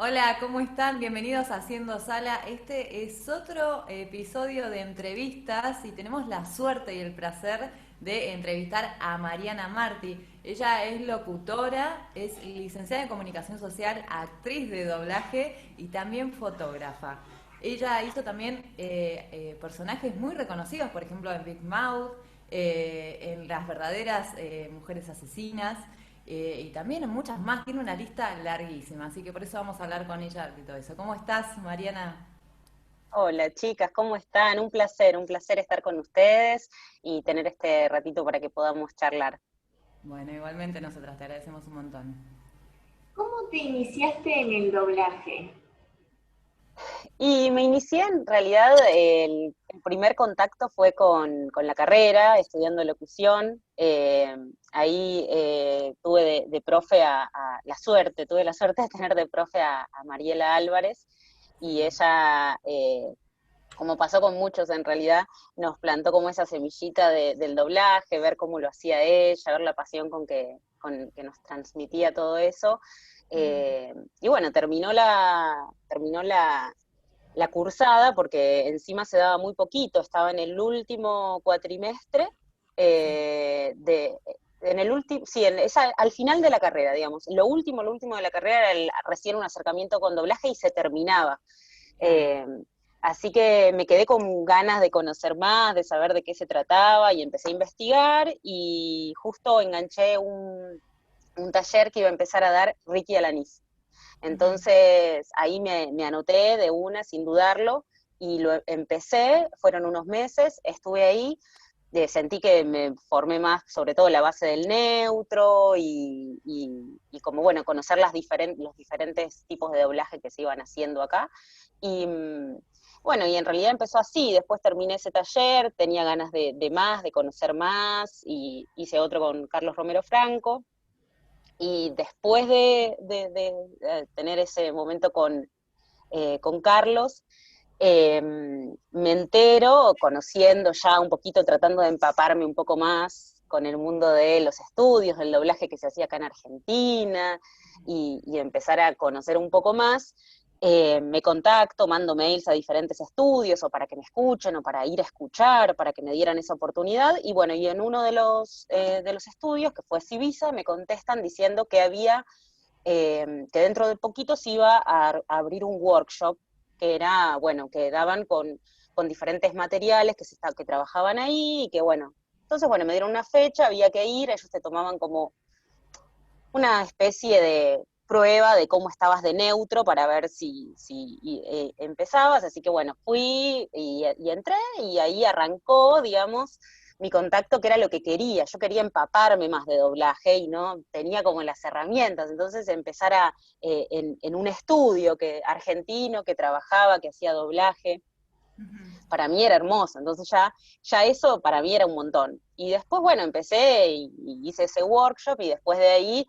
Hola, ¿cómo están? Bienvenidos a Haciendo Sala. Este es otro episodio de entrevistas y tenemos la suerte y el placer de entrevistar a Mariana Martí. Ella es locutora, es licenciada en comunicación social, actriz de doblaje y también fotógrafa. Ella hizo también personajes muy reconocidos, por ejemplo en Big Mouth, en Las verdaderas mujeres asesinas. Y también en muchas más, tiene una lista larguísima, así que por eso vamos a hablar con ella de todo eso. ¿Cómo estás, Mariana? Hola chicas, ¿cómo están? Un placer estar con ustedes y tener este ratito para que podamos charlar. Bueno, igualmente nosotras te agradecemos un montón. ¿Cómo te iniciaste en el doblaje? Y me inicié en realidad, el primer contacto fue con la carrera, estudiando locución. Ahí tuve de profe tuve la suerte de tener de profe a Mariela Álvarez y Sí. ella como pasó con muchos en realidad, nos plantó como esa semillita del doblaje, ver cómo lo hacía ella, ver la pasión con que nos transmitía todo eso. Y bueno, terminó la cursada porque encima se daba muy poquito, estaba en el último cuatrimestre, Sí. de, en el último, sí, al final de la carrera, digamos. Lo último de la carrera era recién un acercamiento con doblaje y se terminaba. Claro. Eh, Así que me quedé con ganas de conocer más, de saber de qué se trataba y empecé a investigar y justo enganché un taller que iba a empezar a dar Ricky Alanís. Ujú. Entonces ahí me anoté de una sin dudarlo y lo empecé, fueron unos meses, estuve ahí, sentí que me formé más sobre todo la base del neutro y como bueno, conocer los diferentes tipos de doblaje que se iban haciendo acá. Y bueno, y en realidad empezó así, después terminé ese taller, tenía ganas de más, de conocer más, y hice otro con Carlos Romero Franco, y después de tener ese momento con Carlos, me entero, conociendo ya un poquito, tratando de empaparme un poco más con el mundo de los estudios, del doblaje que se hacía acá en Argentina, y empezar a conocer un poco más. Me contacto, mando mails a diferentes estudios, o para que me escuchen, o para ir a escuchar, para que me dieran esa oportunidad. Y bueno, y en uno de los estudios, que fue Civisa, me contestan diciendo que que dentro de poquito se iba a abrir un workshop que era, bueno, que daban con diferentes materiales que trabajaban ahí y que, bueno, entonces, bueno, me dieron una fecha, había que ir, ellos te tomaban como una especie de prueba de cómo estabas de neutro para ver si empezabas, así que bueno, fui y entré y ahí arrancó, digamos, mi contacto, que era lo que quería. Yo quería empaparme más de doblaje y no tenía como las herramientas. Entonces empezar en un estudio argentino que trabajaba, que hacía doblaje, para mí era hermoso. Entonces ya eso para mí era un montón. Y después, bueno, empecé y hice ese workshop y después de ahí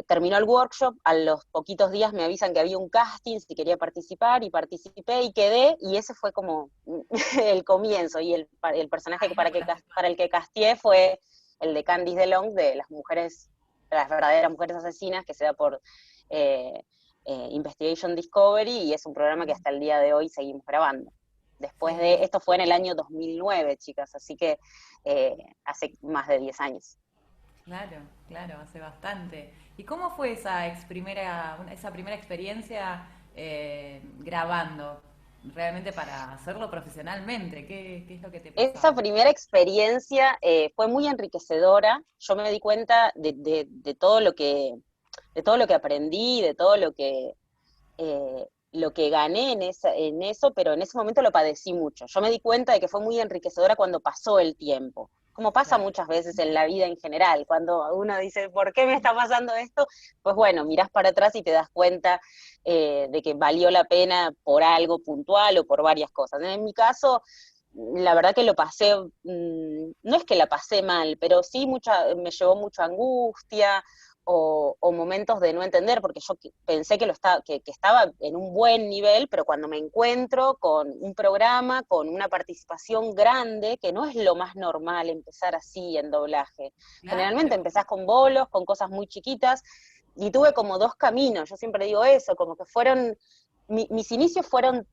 terminó el workshop, a los poquitos días me avisan que había un casting, si quería participar, y participé y quedé, y ese fue como el comienzo, y el personaje Ahí laburás. para el que casteé fue el de Candice DeLong, de las mujeres, las verdaderas mujeres asesinas, que se da por eh, Investigation Discovery, y es un programa que hasta el día de hoy seguimos grabando. Sí. Esto fue en el año 2009, chicas, así que hace más de 10 años. Claro, claro, hace bastante. ¿Y cómo fue esa primera experiencia grabando? Realmente para hacerlo profesionalmente, ¿qué es lo que te Esa pasaba? primera experiencia fue muy enriquecedora. Yo me di cuenta de todo lo que aprendí, de todo lo que gané en eso, pero en ese momento lo padecí mucho. Yo me di cuenta de que fue muy enriquecedora cuando pasó el tiempo, como pasa Claro. muchas veces en la vida en general, cuando uno dice, ¿por qué me está pasando esto? Pues bueno, mirás para atrás y te das cuenta de que valió la pena por algo puntual o por varias cosas. En mi caso, la verdad que lo pasé, no es que la pasé mal, pero sí me llevó mucha angustia, o momentos de no entender, porque yo pensé que estaba en un buen nivel, pero cuando me encuentro con un programa, con una participación grande, que no es lo más normal empezar así en doblaje. Claro. Generalmente empezás con bolos, con cosas muy chiquitas, y tuve como dos caminos, yo siempre digo eso, como que fueron, mis inicios fueron,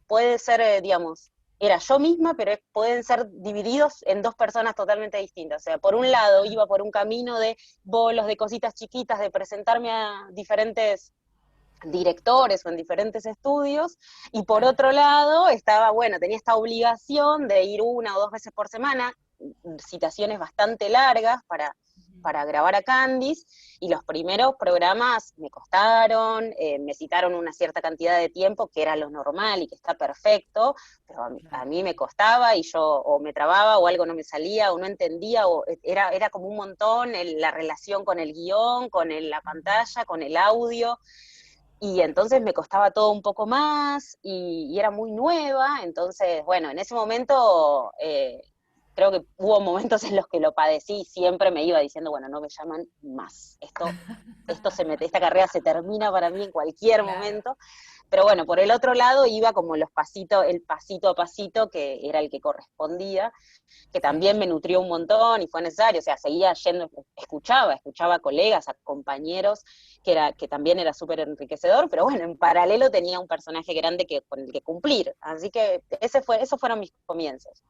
puede ser, digamos, era yo misma, pero pueden ser divididos en dos personas totalmente distintas. O sea, por un lado iba por un camino de bolos, de cositas chiquitas, de presentarme a diferentes directores o en diferentes estudios, y por otro lado estaba, bueno, tenía esta obligación de ir 1 o 2 veces por semana, citaciones bastante largas para grabar a Candice, y los primeros programas me costaron, me citaron una cierta cantidad de tiempo, que era lo normal y que está perfecto, pero a mí me costaba y yo o me trababa o algo no me salía o no entendía, o era como un montón la relación con el guión, con la pantalla, con el audio, y entonces me costaba todo un poco más, y era muy nueva, entonces, bueno, en ese momento creo que hubo momentos en los que lo padecí, y siempre me iba diciendo, bueno, no me llaman más, esta carrera se termina para mí en cualquier momento, pero bueno, por el otro lado iba como el pasito a pasito, que era el que correspondía, que también me nutrió un montón y fue necesario, o sea, seguía yendo, escuchaba a colegas, a compañeros, que también era súper enriquecedor, pero bueno, en paralelo tenía un personaje grande con el que cumplir, así que esos fueron mis comienzos.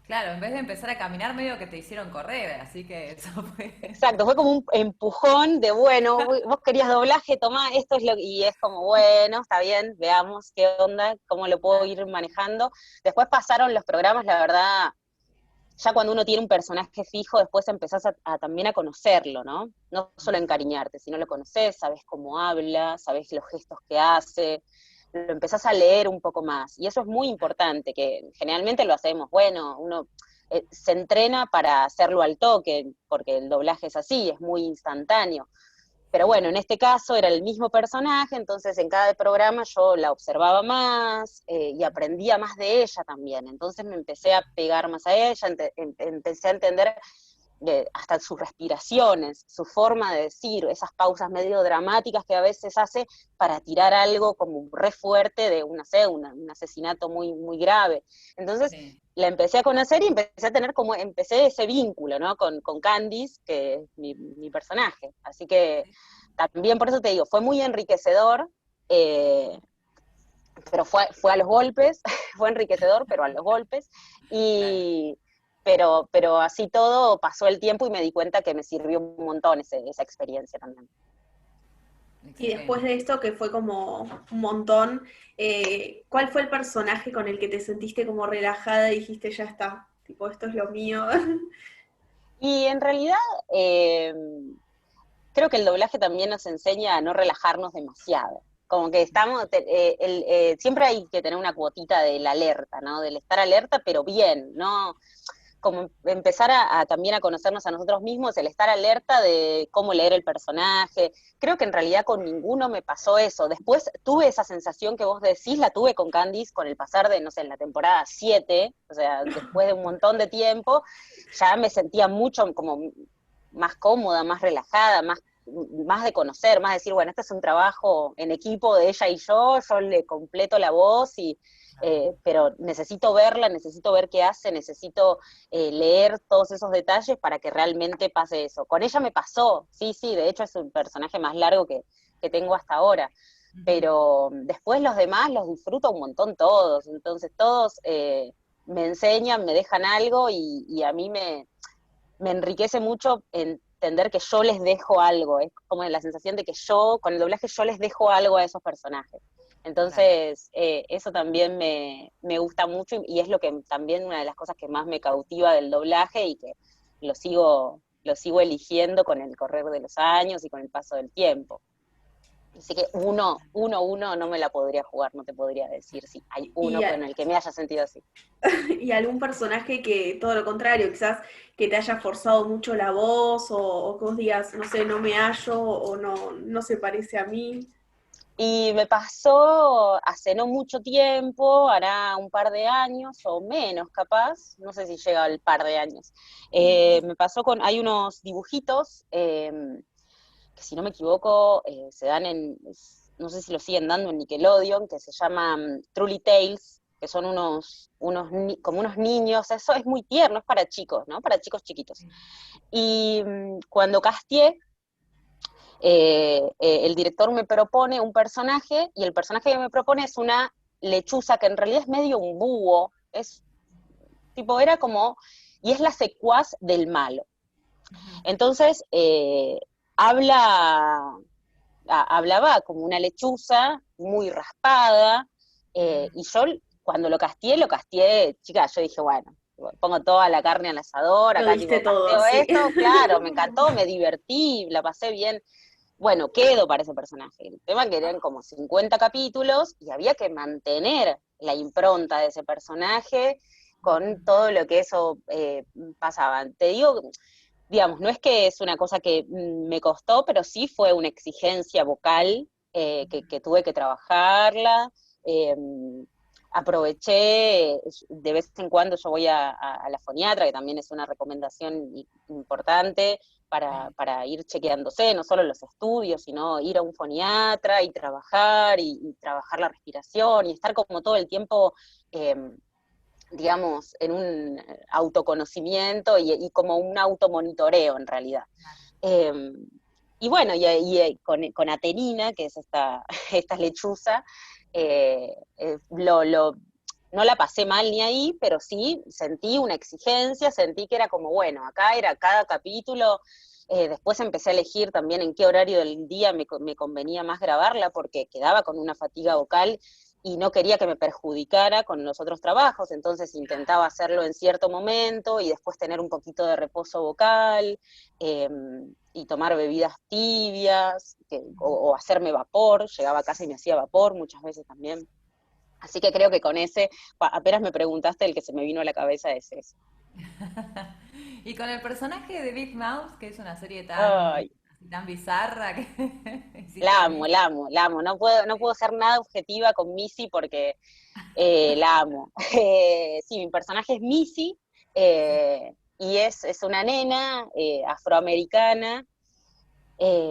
Claro, en vez de empezar a caminar, medio que te hicieron correr, así que eso fue... Exacto, fue como un empujón de, bueno, vos querías doblaje, tomá, esto es y es como, bueno, está bien, veamos qué onda, cómo lo puedo ir manejando. Después pasaron los programas, la verdad, ya cuando uno tiene un personaje fijo, después empezás también a conocerlo, ¿no? No solo a encariñarte, sino lo conoces, sabes cómo habla, sabes los gestos que hace, lo empezás a leer un poco más. Y eso es muy importante, que generalmente lo hacemos, bueno, uno se entrena para hacerlo al toque, porque el doblaje es así, es muy instantáneo. Pero bueno, en este caso era el mismo personaje, entonces en cada programa yo la observaba más y aprendía más de ella también. Entonces me empecé a pegar más a ella, empecé a entender hasta sus respiraciones, su forma de decir, esas pausas medio dramáticas que a veces hace para tirar algo como re fuerte de un asesinato muy, muy grave. Entonces Sí. la empecé a conocer y empecé a tener empecé ese vínculo, ¿no? Con Candice, que es mi personaje. Así que también por eso te digo, fue muy enriquecedor, eh, pero fue a los golpes, fue enriquecedor, pero a los golpes, Claro. y, pero así todo pasó el tiempo y me di cuenta que me sirvió un montón esa experiencia también. Y después Excelente. de esto, que fue como un montón, ¿cuál fue el personaje con el que te sentiste como relajada y dijiste, ya está, tipo, esto es lo mío? Y en realidad, eh, creo que el doblaje también nos enseña a no relajarnos demasiado. Como que siempre hay que tener una cuotita del alerta, ¿no? Del estar alerta, pero bien, ¿no? Como empezar también a conocernos a nosotros mismos, el estar alerta de cómo leer el personaje. Creo que en realidad con ninguno me pasó eso. Después tuve esa sensación que vos decís, la tuve con Candice con el pasar de, no sé, en la temporada 7, o sea, después de un montón de tiempo, ya me sentía mucho como más cómoda, más relajada, más de conocer, más decir, bueno, este es un trabajo en equipo de ella y yo le completo la voz, pero necesito verla, necesito ver qué hace, necesito leer todos esos detalles para que realmente pase eso. Con ella me pasó, sí, sí, de hecho es un personaje más largo que tengo hasta ahora, pero después los demás los disfruto un montón todos, entonces todos me enseñan, me dejan algo, y a mí me enriquece mucho entender que yo les dejo algo, es como la sensación de que con el doblaje yo les dejo algo a esos personajes. Claro. Entonces, eso también me gusta mucho, y es lo que también una de las cosas que más me cautiva del doblaje, y que lo sigo eligiendo con el correr de los años y con el paso del tiempo. Así que uno no me la podría jugar, no te podría decir si hay Y, uno con el que me haya sentido así. y algún personaje que, todo lo contrario, quizás que te haya forzado mucho la voz o que vos digas, no sé, no me hallo o no, no se parece a mí. Y me pasó hace no mucho tiempo, hará un par de años o menos capaz, no sé si llega al par de años. Me pasó hay unos dibujitos que, si no me equivoco, se dan no sé si lo siguen dando en Nickelodeon, que se llaman Truly Tales, que son como unos niños, eso es muy tierno, es para chicos, ¿no? Para chicos chiquitos. Y cuando casteé, El director me propone un personaje, y el personaje que me propone es una lechuza, que en realidad es medio un búho, era como, y es la secuaz del malo. Entonces, hablaba como una lechuza, muy raspada, y yo cuando lo casteé, chica, yo dije, bueno, pongo toda la carne al asador, Lo acá diste tipo, todo, casteo sí. esto, claro, me encantó, me divertí, la pasé bien. Bueno, quedo para ese personaje. El tema que eran como 50 capítulos y había que mantener la impronta de ese personaje con todo lo que eso pasaba. Te digo, digamos, no es que es una cosa que me costó, pero sí fue una exigencia vocal que tuve que trabajarla. Eh, Aproveché, de vez en cuando yo voy a la foniatra, que también es una recomendación importante para ir chequeándose, no solo los estudios, sino ir a un foniatra y trabajar la respiración y estar como todo el tiempo, eh, digamos, en un autoconocimiento y como un automonitoreo en realidad. Eh, y bueno, con Atenina, que es esta lechuza, no la pasé mal ni ahí, pero sí sentí una exigencia, sentí que era como, bueno, acá era cada capítulo. Después empecé a elegir también en qué horario del día me convenía más grabarla, porque quedaba con una fatiga vocal y no quería que me perjudicara con los otros trabajos, entonces intentaba hacerlo en cierto momento y después tener un poquito de reposo vocal, eh, y tomar bebidas tibias, o hacerme vapor. Llegaba a casa y me hacía vapor muchas veces también. Así que creo que con ese, apenas me preguntaste, el que se me vino a la cabeza es ese. Y con el personaje de Big Mouth, que es una serie Ay, tan bizarra que hiciste la lo amo, mismo. la amo, la amo. No puedo ser nada objetiva con Missy porque la amo. Sí, mi personaje es Missy, y es una nena afroamericana,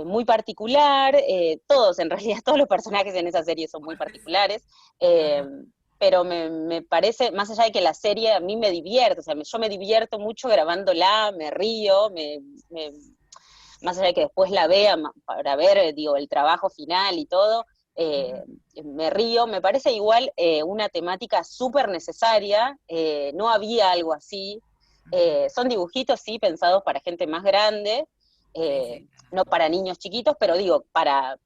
muy particular. Todos, en realidad, todos los personajes en esa serie son muy particulares. eh, pero me parece, más allá de que la serie a mí me divierte, o sea, yo me divierto mucho grabándola, me río, más allá de que después la vea para ver, digo, el trabajo final y todo, eh, me río. Me parece igual una temática súper necesaria. No había algo así. Son dibujitos, sí, pensados para gente más grande, Sí, eh, sí. no para niños chiquitos, pero digo, para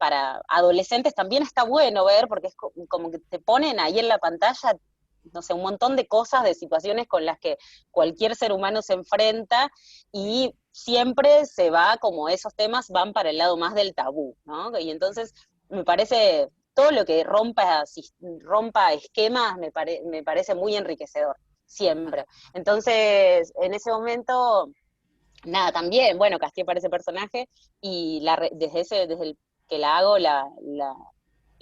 adolescentes también está bueno ver, porque es como que te ponen ahí en la pantalla, no sé, un montón de cosas, de situaciones con las que cualquier ser humano se enfrenta, y siempre se va, como esos temas van para el lado más del tabú, ¿no? Y entonces me parece, todo lo que rompa esquemas me parece muy enriquecedor, siempre. Entonces, en ese momento, nada, también, bueno, casteé para ese personaje, y desde el que la hago, la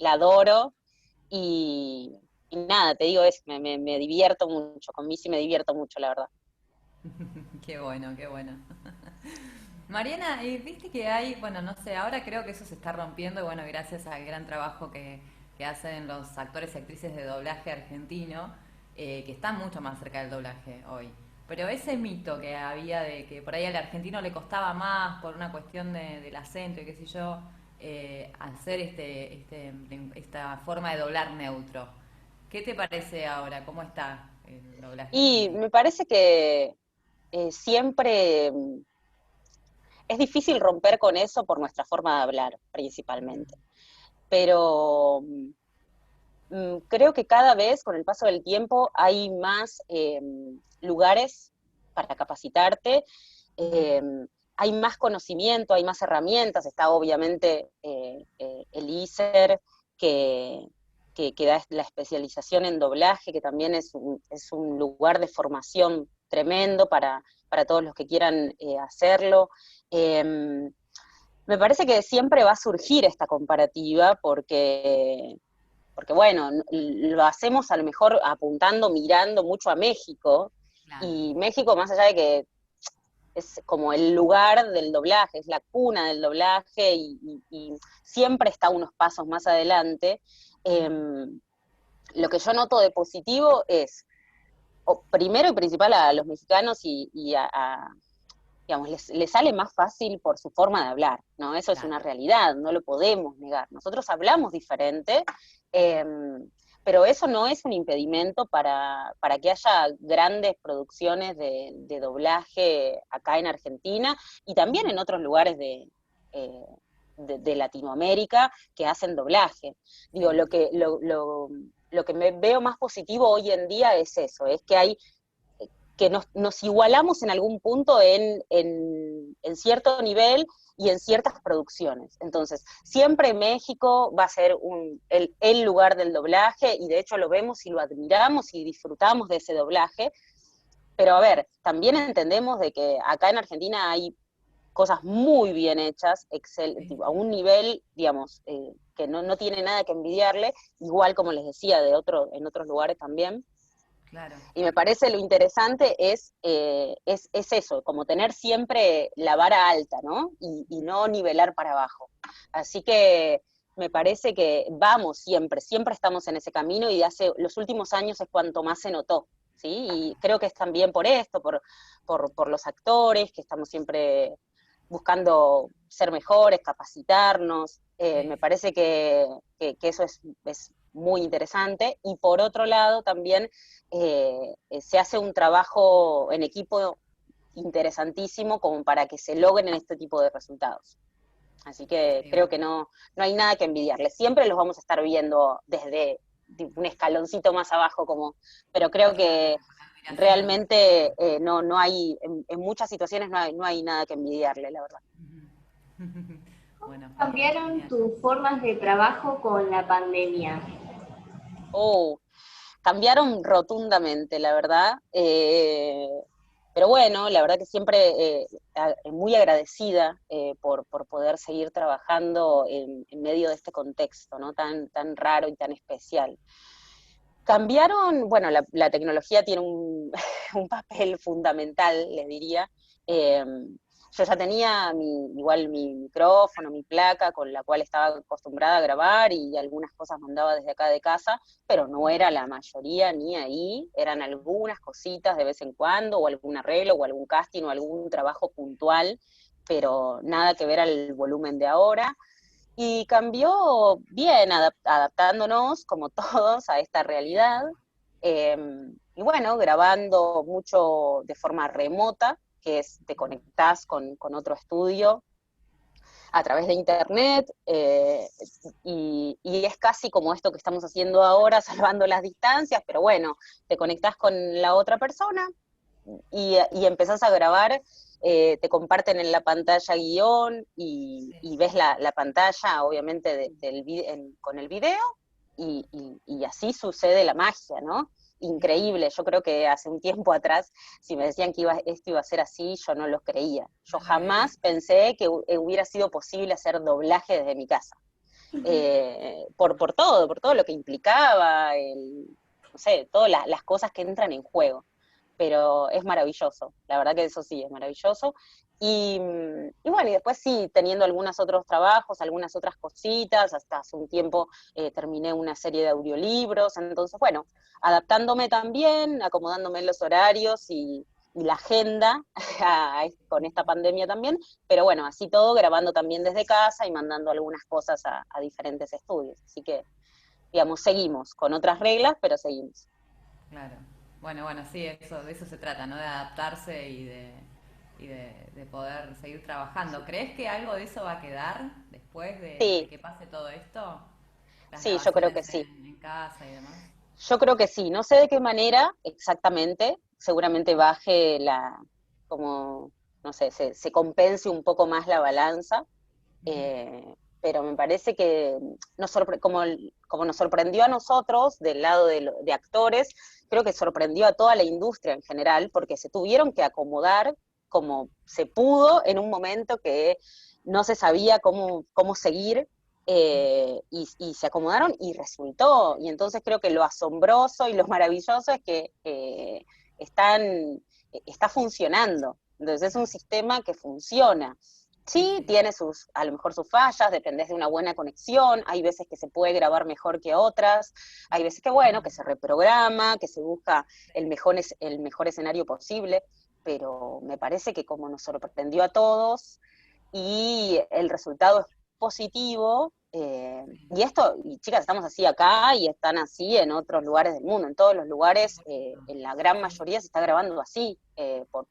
adoro, y, y nada, te digo, me divierto mucho, con Missy me divierto mucho, la verdad. Qué bueno, qué bueno. Mariana, y viste que hay, bueno, no sé, ahora creo que eso se está rompiendo, bueno, gracias al gran trabajo que hacen los actores y actrices de doblaje argentino, que están mucho más cerca del doblaje hoy. Pero ese mito que había de que por ahí al argentino le costaba más por una cuestión del acento y qué sé yo, hacer esta forma de doblar neutro. ¿Qué te parece ahora? ¿Cómo está el doblaje Y argentino? me parece que siempre es difícil romper con eso por nuestra forma de hablar, principalmente. Pero creo que cada vez, con el paso del tiempo, hay más lugares para capacitarte, eh, hay más conocimiento, hay más herramientas. Está obviamente el ISER, que, que da la especialización en doblaje, que también es un lugar de formación tremendo para todos los que quieran hacerlo. Eh, Me parece que siempre va a surgir esta comparativa, porque bueno, lo hacemos a lo mejor apuntando, mirando mucho a México, Claro. y México, más allá de que es como el lugar del doblaje, es la cuna del doblaje, y siempre está unos pasos más adelante. eh, lo que yo noto de positivo es, primero y principal, a los mexicanos digamos, les sale más fácil por su forma de hablar, ¿no? Eso es una realidad, no lo podemos negar. Nosotros hablamos diferente, pero eso no es un impedimento para que haya grandes producciones de doblaje acá en Argentina y también en otros lugares de Latinoamérica que hacen doblaje. Digo, lo que me veo más positivo hoy en día es eso, es que nos igualamos en algún punto en cierto nivel y en ciertas producciones. Entonces, siempre México va a ser el lugar del doblaje, y de hecho lo vemos y lo admiramos y disfrutamos de ese doblaje, pero a ver, también entendemos de que acá en Argentina hay cosas muy bien hechas, a un nivel, digamos, que no tiene nada que envidiarle, igual como les decía, en otros lugares también. Claro. Y me parece lo interesante es eso, como tener siempre la vara alta, ¿no? Y no nivelar para abajo. Así que me parece que siempre estamos en ese camino, y hace los últimos años es cuanto más se notó, ¿sí? Y creo que es también por esto, por los actores, que estamos siempre buscando ser mejores, capacitarnos. Me parece que eso es muy interesante. Y por otro lado también se hace un trabajo en equipo interesantísimo como para que se logren este tipo de resultados. Así que creo que no hay nada que envidiarle. Siempre los vamos a estar viendo desde un escaloncito más abajo, pero creo que realmente no hay, en muchas situaciones no hay nada que envidiarle, la verdad. ¿Cómo cambiaron tus formas de trabajo con la pandemia? Cambiaron rotundamente, la verdad. Pero bueno, la verdad que siempre muy agradecida por poder seguir trabajando en medio de este contexto, ¿no? Tan raro y tan especial. Cambiaron, bueno, la tecnología tiene un papel fundamental, les diría. Yo ya tenía igual mi micrófono, mi placa, con la cual estaba acostumbrada a grabar, y algunas cosas mandaba desde acá de casa, pero no era la mayoría ni ahí, eran algunas cositas de vez en cuando, o algún arreglo, o algún casting, o algún trabajo puntual, pero nada que ver al volumen de ahora. Y cambió bien, adaptándonos, como todos, a esta realidad. Y bueno, grabando mucho de forma remota, que es te conectás con otro estudio a través de internet, y es casi como esto que estamos haciendo ahora, salvando las distancias, pero bueno, te conectás con la otra persona y empezás a grabar. Te comparten en la pantalla guión y ves la pantalla, obviamente, con el video, y así sucede la magia, ¿no? Increíble. Yo creo que hace un tiempo atrás, si me decían que esto iba a ser así, yo no lo creía. Yo jamás pensé que hubiera sido posible hacer doblaje desde mi casa. Por todo lo que implicaba, no sé, todas las cosas que entran en juego. Pero es maravilloso, la verdad que eso sí, es maravilloso. Y bueno, y después sí, teniendo algunos otros trabajos, algunas otras cositas, hasta hace un tiempo terminé una serie de audiolibros, entonces bueno, adaptándome también, acomodándome en los horarios y la agenda con esta pandemia también, pero bueno, así todo, grabando también desde casa y mandando algunas cosas a diferentes estudios, así que, digamos, seguimos con otras reglas, pero seguimos. Claro. Bueno, sí, de eso se trata, ¿no? De adaptarse y de poder seguir trabajando. ¿Crees que algo de eso va a quedar después de que pase todo esto? Las Sí, yo creo que grabaciones sí. en casa y demás. Yo creo que sí, no sé de qué manera exactamente, seguramente baje como, no sé, se compense un poco más la balanza, pero me parece que como nos sorprendió a nosotros del lado de actores, creo que sorprendió a toda la industria en general, porque se tuvieron que acomodar como se pudo en un momento que no se sabía cómo seguir, y se acomodaron y resultó. Y entonces creo que lo asombroso y lo maravilloso es que está funcionando. Entonces es un sistema que funciona. Sí, tiene a lo mejor sus fallas, dependés de una buena conexión, hay veces que se puede grabar mejor que otras, hay veces que bueno, que se reprograma, que se busca el mejor escenario posible, pero me parece que como nos sorprendió a todos y el resultado es positivo, y chicas, estamos así acá y están así en otros lugares del mundo, en todos los lugares, en la gran mayoría se está grabando así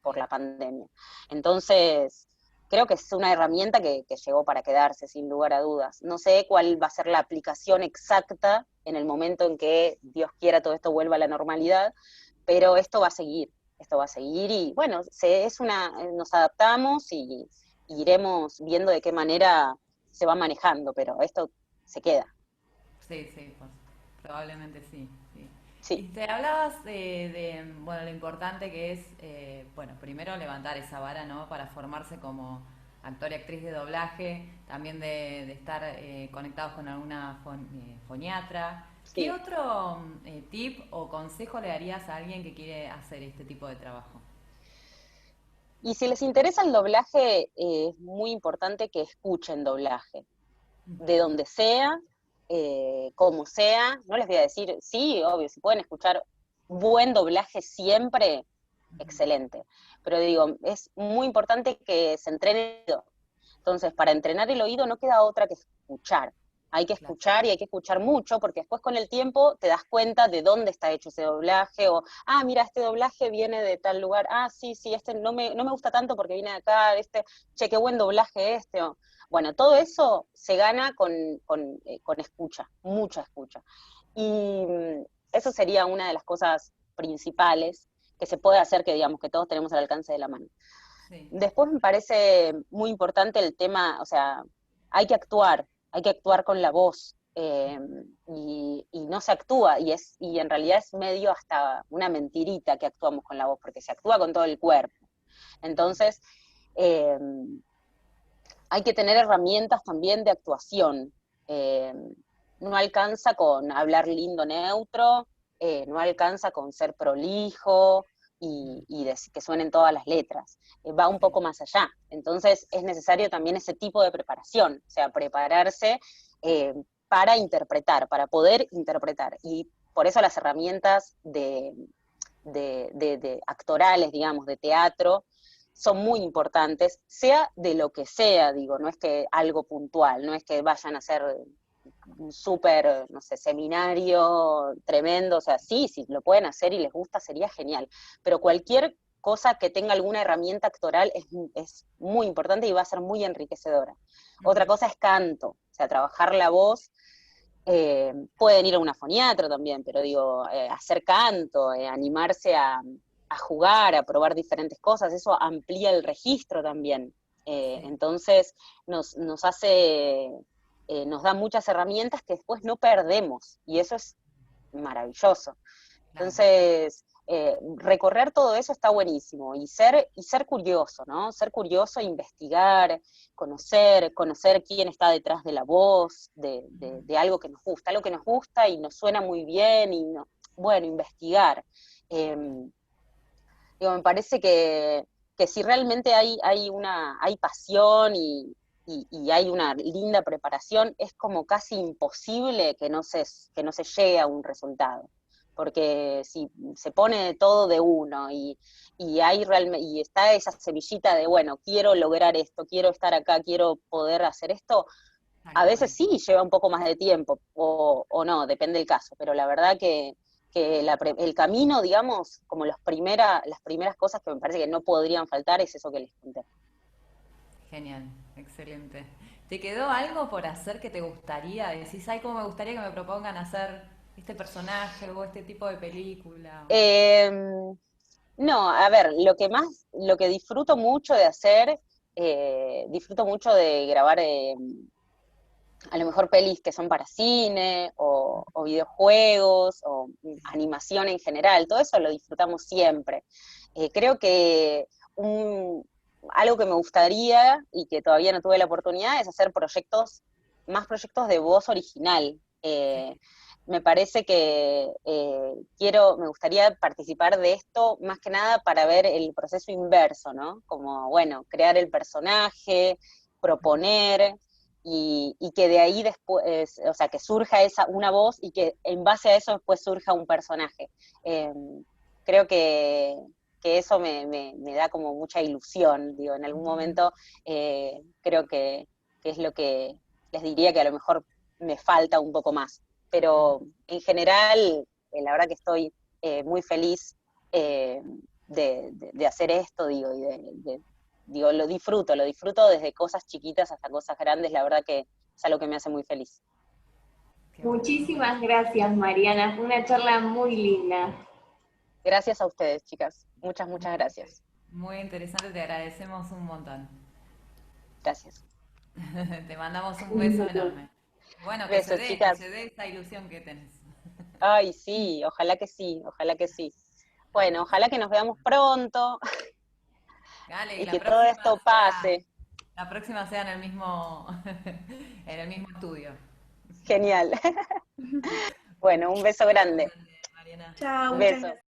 por la pandemia. Entonces, creo que es una herramienta que llegó para quedarse, sin lugar a dudas. No sé cuál va a ser la aplicación exacta en el momento en que Dios quiera todo esto vuelva a la normalidad, pero esto va a seguir y bueno, nos adaptamos y iremos viendo de qué manera se va manejando, pero esto se queda. Sí, sí, pues, probablemente sí, sí. Y Sí, te hablabas bueno, lo importante que es, bueno, primero levantar esa vara, ¿no? Para formarse como actor y actriz de doblaje, también de estar conectados con alguna foniatra. ¿Qué sí. otro tip o consejo le darías a alguien que quiere hacer este tipo de trabajo? Y si les interesa el doblaje, es muy importante que escuchen doblaje, de donde sea, como sea. No les voy a decir, sí, obvio, si pueden escuchar buen doblaje siempre, excelente. Pero digo, es muy importante que se entrenen. Entonces, para entrenar el oído no queda otra que escuchar. Hay que Claro. escuchar y hay que escuchar mucho, porque después con el tiempo te das cuenta de dónde está hecho ese doblaje, o, mira, este doblaje viene de tal lugar, sí, sí, este no me gusta tanto porque viene de acá, che, qué buen doblaje este. Bueno, todo eso se gana con escucha, mucha escucha. Y eso sería una de las cosas principales que se puede hacer, que digamos, que todos tenemos al alcance de la mano. Sí. Después me parece muy importante el tema, o sea, hay que actuar con la voz, y no se actúa, y en realidad es medio hasta una mentirita que actuamos con la voz, porque se actúa con todo el cuerpo. Entonces, eh, hay que tener herramientas también de actuación. Eh, no alcanza con hablar lindo neutro, no alcanza con ser prolijo y que suenen todas las letras. Va un Sí. poco más allá. Entonces es necesario también ese tipo de preparación, o sea, prepararse eh, para interpretar, para poder interpretar. Y por eso las herramientas de actorales, digamos, de teatro, son muy importantes, sea de lo que sea, digo, no es que algo puntual, no es que vayan a hacer un súper, no sé, seminario tremendo, o sea, sí, si lo pueden hacer y les gusta, sería genial, pero cualquier cosa que tenga alguna herramienta actoral es muy importante y va a ser muy enriquecedora. Otra cosa es canto, o sea, trabajar la voz. Pueden ir a una foniatra también, pero digo, hacer canto, animarse a jugar, a probar diferentes cosas, eso amplía el registro también. Sí. Entonces nos hace, nos da muchas herramientas que después no perdemos, y eso es maravilloso. Claro. Entonces, recorrer todo eso está buenísimo, y ser curioso, ¿no? Ser curioso, investigar, conocer quién está detrás de la voz, de algo que nos gusta y nos suena muy bien, y bueno, investigar. Eh, Digo, me parece que si realmente hay pasión y hay una linda preparación, es como casi imposible que no se llegue a un resultado. Porque si se pone todo de uno y está esa semillita de, bueno, quiero lograr esto, quiero estar acá, quiero poder hacer esto, Tal a cual. veces sí lleva un poco más de tiempo, o no, depende del caso, pero la verdad que el camino, digamos, como las primeras cosas que me parece que no podrían faltar, es eso que les conté. Genial, excelente. ¿Te quedó algo por hacer que te gustaría? Decís, ay, cómo me gustaría que me propongan hacer este personaje o este tipo de película. Eh, no, a ver, lo que disfruto mucho de hacer, disfruto mucho de grabar, a lo mejor pelis que son para cine, o videojuegos, o animación en general, todo eso lo disfrutamos siempre. Creo que algo que me gustaría y que todavía no tuve la oportunidad es hacer más proyectos de voz original. Me parece que me gustaría participar de esto más que nada para ver el proceso inverso, ¿no? Como, bueno, crear el personaje, proponer, y que de ahí después, o sea, que surja una voz y que en base a eso después surja un personaje. Eh, Creo que eso me da como mucha ilusión, digo, en algún momento creo que es lo que les diría que a lo mejor me falta un poco más, pero en general, la verdad que estoy muy feliz de hacer esto, digo, digo, lo disfruto desde cosas chiquitas hasta cosas grandes, la verdad que es algo que me hace muy feliz. Muchísimas gracias, Mariana. Fue una charla muy linda. Gracias a ustedes, chicas. Muchas, muchas gracias. Muy interesante, te agradecemos un montón. Gracias. Te mandamos un beso enorme. Bueno, Besos, que chicas. se dé esa ilusión que tenés. Ay, sí, ojalá que sí, ojalá que sí. Bueno, ojalá que nos veamos pronto Dale, y y que todo esto pase. la próxima sea en el mismo, en el mismo estudio. Genial. Bueno, un beso grande. Mariana. Chao, muchas Beso. gracias.